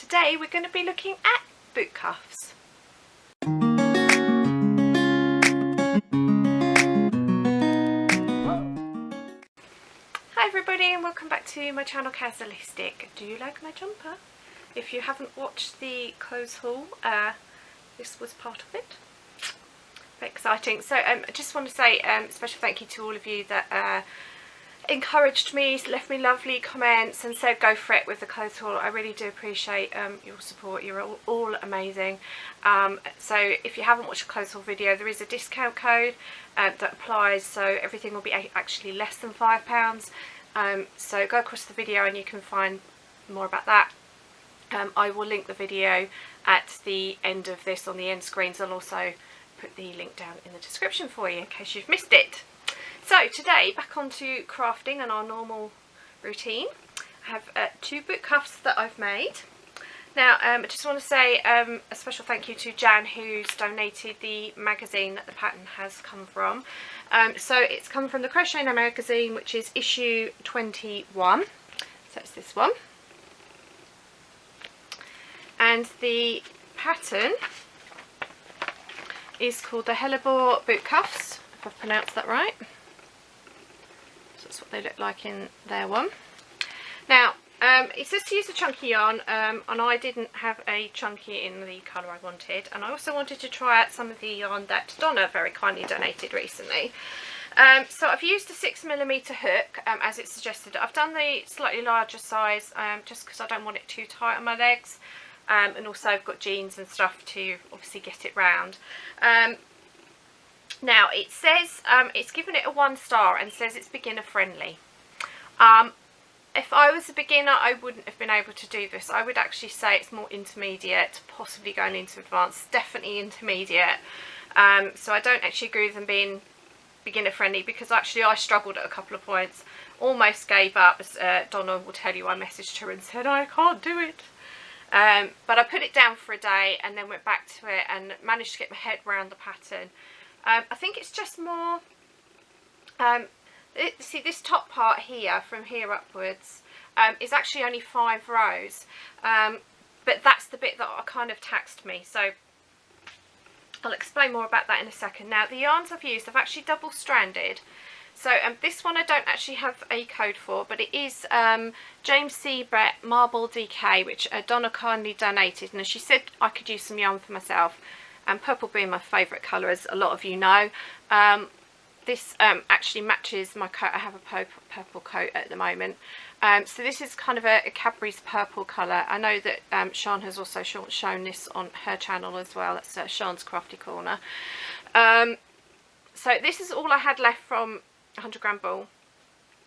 Today we're going to be looking at boot cuffs. Hi everybody and welcome back to my channel Kazzalistic. Do you like my jumper? If you haven't watched the clothes haul, this was part of it. Very exciting. So I just want to say a special thank you to all of you that encouraged me, left me lovely comments and said go for it with the clothes haul. I really do appreciate your support. You're all amazing. So if you haven't watched the clothes haul video, there is a discount code that applies, so everything will be actually less than £5. So go across the video and you can find more about that. I will link the video at the end of this on the end screens. I'll also put the link down in the description for you in case you've missed it. So today, back onto crafting and our normal routine. I have two boot cuffs that I've made. Now I just want to say a special thank you to Jan, who's donated the magazine that the pattern has come from. So it's come from the Crochet magazine, which is issue 21. So it's this one. And the pattern is called the Hellebore boot cuffs, if I've pronounced that right. So that's what they look like in their one. Now it says to use a chunky yarn, and I didn't have a chunky in the colour I wanted, and I also wanted to try out some of the yarn that Donna very kindly donated recently. So I've used a 6mm hook as it suggested. I've done the slightly larger size just because I don't want it too tight on my legs. And also I've got jeans and stuff to obviously get it round. Now it says, it's given it a 1 star and says it's beginner friendly. If I was a beginner I wouldn't have been able to do this. I would actually say it's more intermediate, possibly going into advanced, definitely intermediate. So I don't actually agree with them being beginner friendly, because actually I struggled at a couple of points, almost gave up. As Donna will tell you, I messaged her and said I can't do it. But I put it down for a day and then went back to it and managed to get my head around the pattern. I think it's just more, see this top part here, from here upwards, is actually only 5 rows. But that's the bit that kind of taxed me. So I'll explain more about that in a second. Now the yarns I've used, I've actually double stranded. So this one I don't actually have a code for, but it is James C. Brett Marble DK, which Donna kindly donated, and she said I could use some yarn for myself, and purple being my favourite colour, as a lot of you know. This actually matches my coat. I have a purple coat at the moment. So this is kind of a Cadbury's purple colour. I know that Sean has also shown this on her channel as well. That's Sean's Crafty Corner. So this is all I had left from 100 g ball.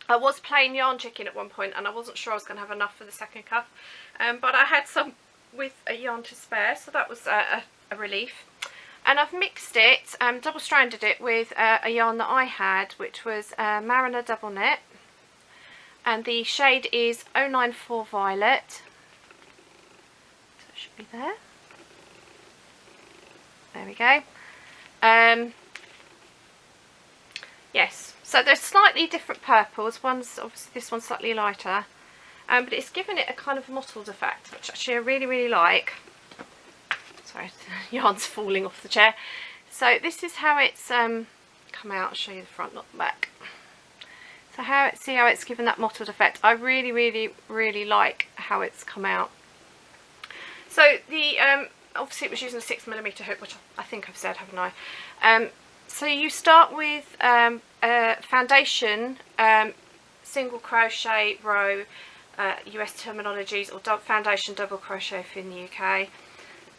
I was playing yarn chicken at one point and I wasn't sure I was going to have enough for the second cuff, but I had some with a yarn to spare, so that was a relief. And I've mixed it, double stranded it with a yarn that I had, which was Mariner Double Knit, and the shade is 094 Violet, so it should be there. There we go. Yes, so there's slightly different purples. One's obviously, this one's slightly lighter, but it's given it a kind of mottled effect, which actually I really like. Sorry, the yarn's falling off the chair. So this is how it's come out. I'll show you the front, not the back. So see how it's given that mottled effect. I really like how it's come out. So the obviously it was using a 6mm hook, which I think I've said, haven't I? So you start with a foundation single crochet row, US terminologies, or foundation double crochet if you're in the UK,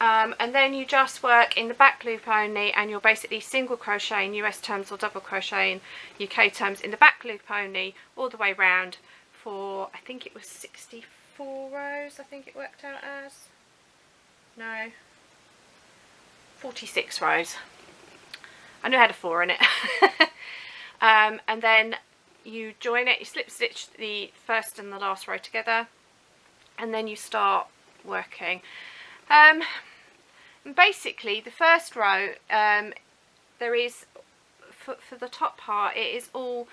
and then you just work in the back loop only, and you're basically single crochet in US terms or double crochet in UK terms in the back loop only all the way round for, I think it was 64 rows, I think it worked out as, no, 46 rows. I knew I had a 4 in it. And then you join it, you slip stitch the first and the last row together, and then you start working. Basically the first row, there is, for the top part, it is all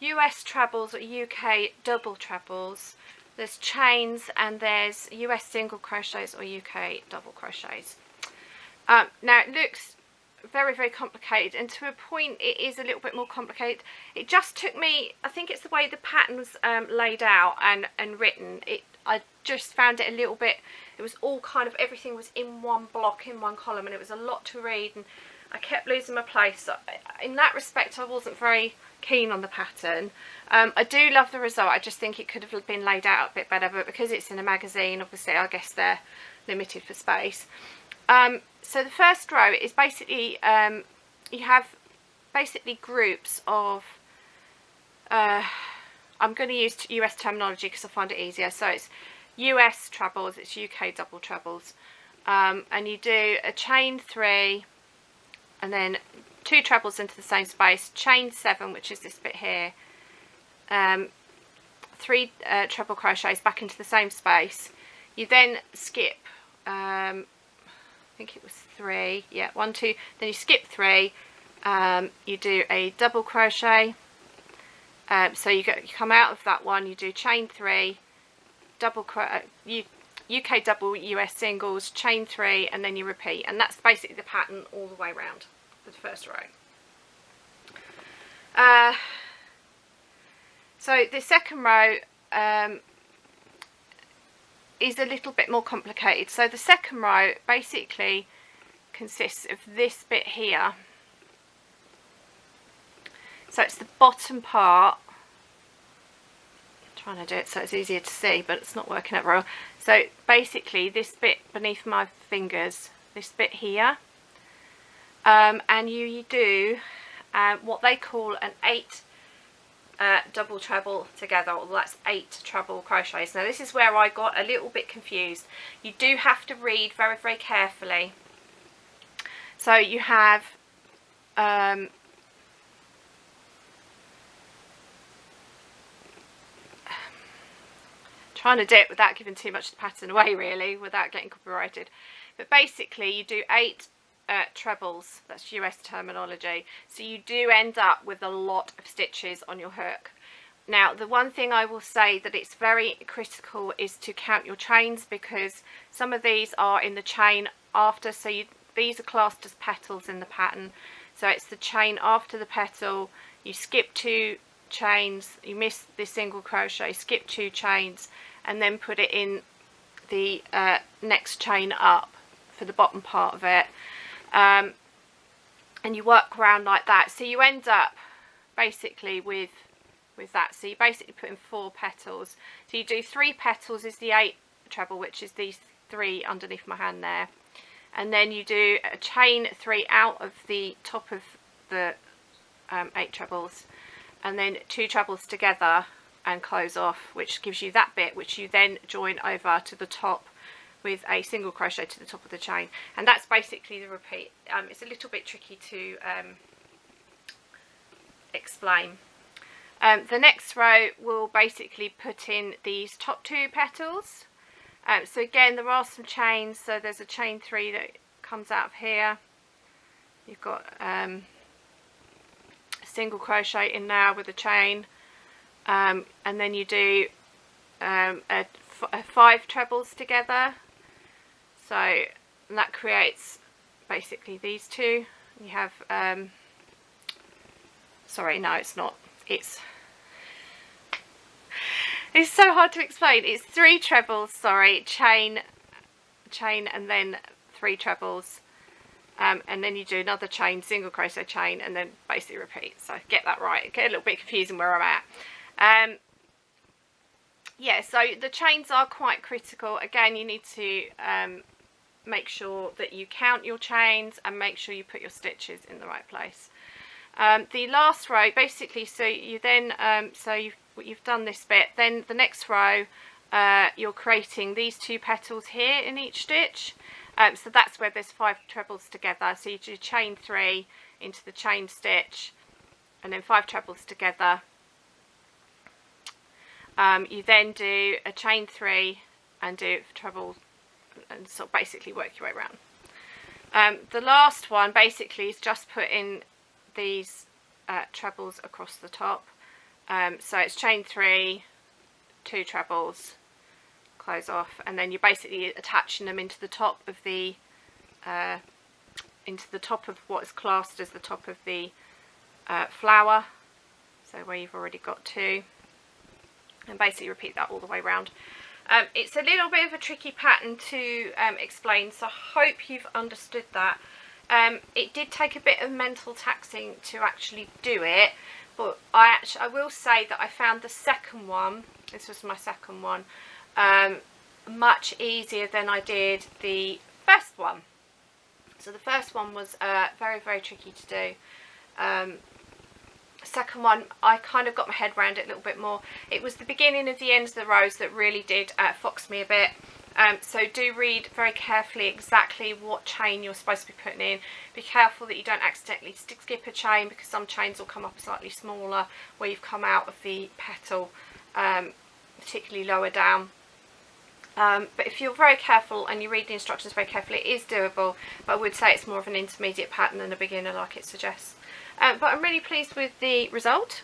US trebles or UK double trebles, there's chains, and there's US single crochets or UK double crochets. Now it looks very, very complicated, and to a point it is a little bit more complicated. It just took me, I think it's the way the pattern was laid out and written. I just found it a little bit, it was all kind of, everything was in one block, in one column, and it was a lot to read, and I kept losing my place. So in that respect, I wasn't very keen on the pattern. I do love the result. I just think it could have been laid out a bit better, but because it's in a magazine, obviously I guess they're limited for space. So the first row is basically, you have basically groups of, I'm going to use US terminology because I find it easier. So it's US trebles, it's UK double trebles, and you do a chain 3 and then 2 trebles into the same space, chain 7, which is this bit here, 3 treble crochets back into the same space. You then skip, I think it was 3, yeah, 1, 2, then you skip 3, you do a double crochet, so you come out of that one, you do chain 3, double UK double, US singles, chain 3, and then you repeat, and that's basically the pattern all the way around for the first row. So the second row is a little bit more complicated. So the second row basically consists of this bit here. So it's the bottom part. I'm trying to do it so it's easier to see, but it's not working out well. So basically this bit beneath my fingers, this bit here, and you do what they call an 8 double treble together, or that's 8 treble crochets. Now this is where I got a little bit confused. You do have to read very, very carefully. So you have trying to do it without giving too much of the pattern away, really, without getting copyrighted. But basically you do 8 trebles, that's US terminology, so you do end up with a lot of stitches on your hook. Now the one thing I will say that it's very critical is to count your chains, because some of these are in the chain after, so these are classed as petals in the pattern, so it's the chain after the petal, you skip 2 chains, you miss the single crochet, skip 2 chains, and then put it in the next chain up for the bottom part of it. And you work around like that, so you end up basically with that. So you basically put in 4 petals, so you do 3 petals is the 8 treble, which is these 3 underneath my hand there, and then you do a chain 3 out of the top of the 8 trebles, and then 2 trebles together and close off, which gives you that bit, which you then join over to the top with a single crochet to the top of the chain, and that's basically the repeat. It's a little bit tricky to explain. The next row will basically put in these top 2 petals. So again, there are some chains, so there's a chain 3 that comes out of here. You've got a single crochet in there with a chain, and then you do 5 trebles together. So that creates basically these 2. You have, sorry, no, it's not. It's so hard to explain. It's 3 trebles, sorry, chain, and then 3 trebles, and then you do another chain, single crochet, chain, and then basically repeat. So get that right. Get a little bit confusing where I'm at. Yeah, so the chains are quite critical. Again, you need to make sure that you count your chains and make sure you put your stitches in the right place. The last row, basically, so you then, so you've done this bit, then the next row, you're creating these 2 petals here in each stitch. So that's where there's 5 trebles together. So you do chain 3 into the chain stitch, and then 5 trebles together. You then do a chain 3 and do treble, and sort of basically work your way around. The last one basically is just put in these trebles across the top. So it's chain 3, 2 trebles, close off, and then you're basically attaching them into the top of the what is classed as the top of the flower, so where you've already got two, and basically repeat that all the way around. It's a little bit of a tricky pattern to explain, so I hope you've understood that. It did take a bit of mental taxing to actually do it, but I will say that I found the second one, this was my second one, much easier than I did the first one. So the first one was very, very tricky to do. Second one, I kind of got my head around it a little bit more. It was the beginning of the ends of the rows that really did fox me a bit. So do read very carefully exactly what chain you're supposed to be putting in. Be careful that you don't accidentally skip a chain, because some chains will come up slightly smaller where you've come out of the petal, particularly lower down. But if you're very careful and you read the instructions very carefully, it is doable, but I would say it's more of an intermediate pattern than a beginner like it suggests. But I'm really pleased with the result.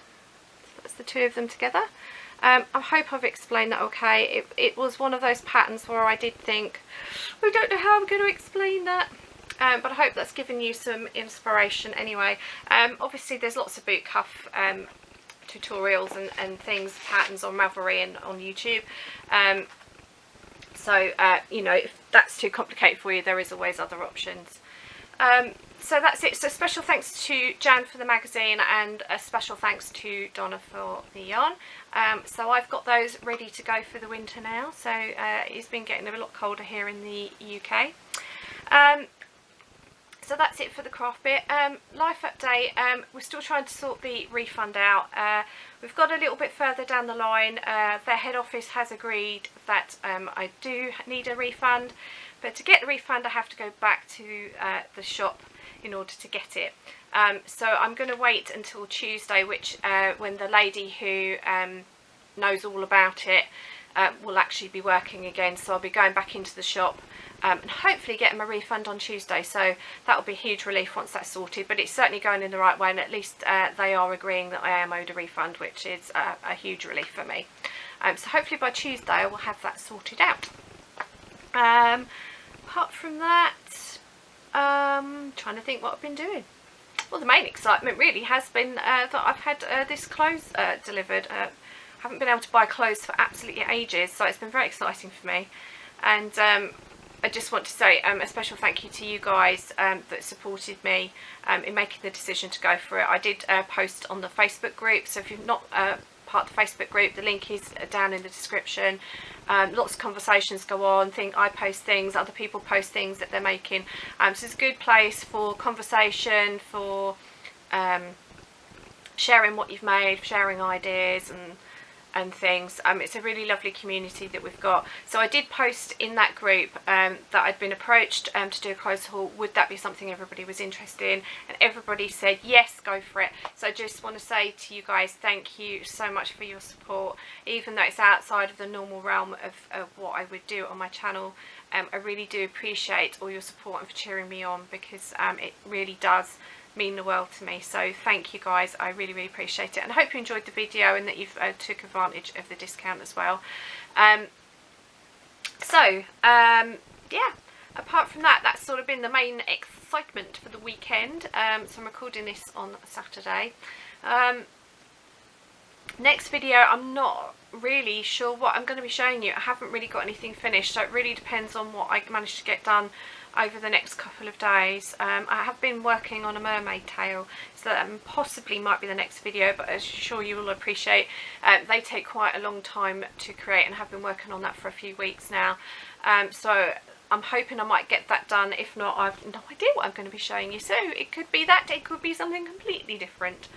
That's the two of them together. I hope I've explained that okay. It was one of those patterns where I did think, I don't know how I'm going to explain that. But I hope that's given you some inspiration anyway. Obviously there's lots of boot cuff tutorials and things, patterns on Ravelry and on YouTube. So you know, if that's too complicated for you, there is always other options. So that's it. So special thanks to Jan for the magazine, and a special thanks to Donna for the yarn. So I've got those ready to go for the winter now. So it's been getting a lot colder here in the UK. So that's it for the craft bit. Life update, we're still trying to sort the refund out. We've got a little bit further down the line. Their head office has agreed that I do need a refund, but to get the refund I have to go back to the shop in order to get it. So I'm going to wait until Tuesday, which when the lady who knows all about it will actually be working again. So I'll be going back into the shop and hopefully getting my refund on Tuesday. So that will be a huge relief once that's sorted, but it's certainly going in the right way, and at least they are agreeing that I am owed a refund, which is a huge relief for me. So hopefully by Tuesday I will have that sorted out. Apart from that, trying to think what I've been doing. Well, the main excitement really has been that I've had this clothes delivered. Haven't been able to buy clothes for absolutely ages, so it's been very exciting for me. And I just want to say a special thank you to you guys that supported me in making the decision to go for it. I did post on the Facebook group, so if you're not part of the Facebook group, the link is down in the description. Lots of conversations go on. I post things, other people post things that they're making. So it's a good place for conversation, for sharing what you've made, sharing ideas and things. It's a really lovely community that we've got. So I did post in that group that I'd been approached to do a clothes haul. Would that be something everybody was interested in? And everybody said yes, go for it. So I just want to say to you guys, thank you so much for your support. Even though it's outside of the normal realm of what I would do on my channel, I really do appreciate all your support and for cheering me on, because it really does mean the world to me. So thank you guys, I really, really appreciate it, and I hope you enjoyed the video and that you've took advantage of the discount as well. Yeah, apart from that, that's sort of been the main excitement for the weekend. So I'm recording this on Saturday. Next video, I'm not really sure what I'm going to be showing you. I haven't really got anything finished, so it really depends on what I manage to get done over the next couple of days. I have been working on a mermaid tail, so that possibly might be the next video, but as I'm sure you will appreciate, they take quite a long time to create, and have been working on that for a few weeks now. So I'm hoping I might get that done. If not, I've no idea what I'm going to be showing you, so it could be that, it could be something completely different.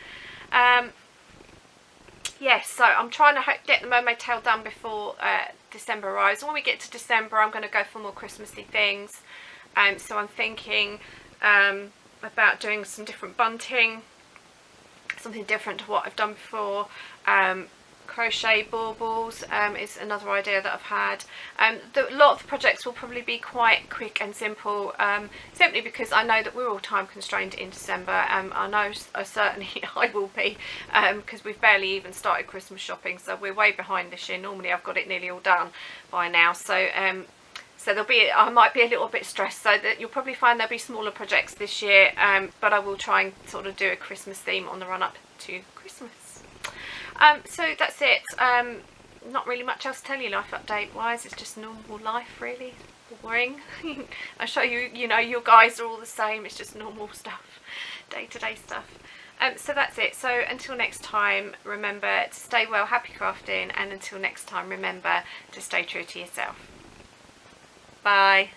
Yes, so I'm trying to get the mermaid tail done before December arrives. When we get to December, I'm going to go for more Christmassy things. So I'm thinking about doing some different bunting, something different to what I've done before. crochet baubles is another idea that I've had. A lot of the projects will probably be quite quick and simple, simply because I know that we're all time constrained in December. I know certainly I will be, because we've barely even started Christmas shopping, so we're way behind this year. Normally I've got it nearly all done by now, so I might be a little bit stressed, so that you'll probably find there'll be smaller projects this year, but I will try and sort of do a Christmas theme on the run up to Christmas. So that's it. Not really much else to tell you life update wise. It's just normal life, really. Boring. I'm sure you know your guys are all the same. It's just normal stuff, day-to-day stuff. So that's it. So until next time, remember to stay well, happy crafting, and until next time, remember to stay true to yourself. Bye.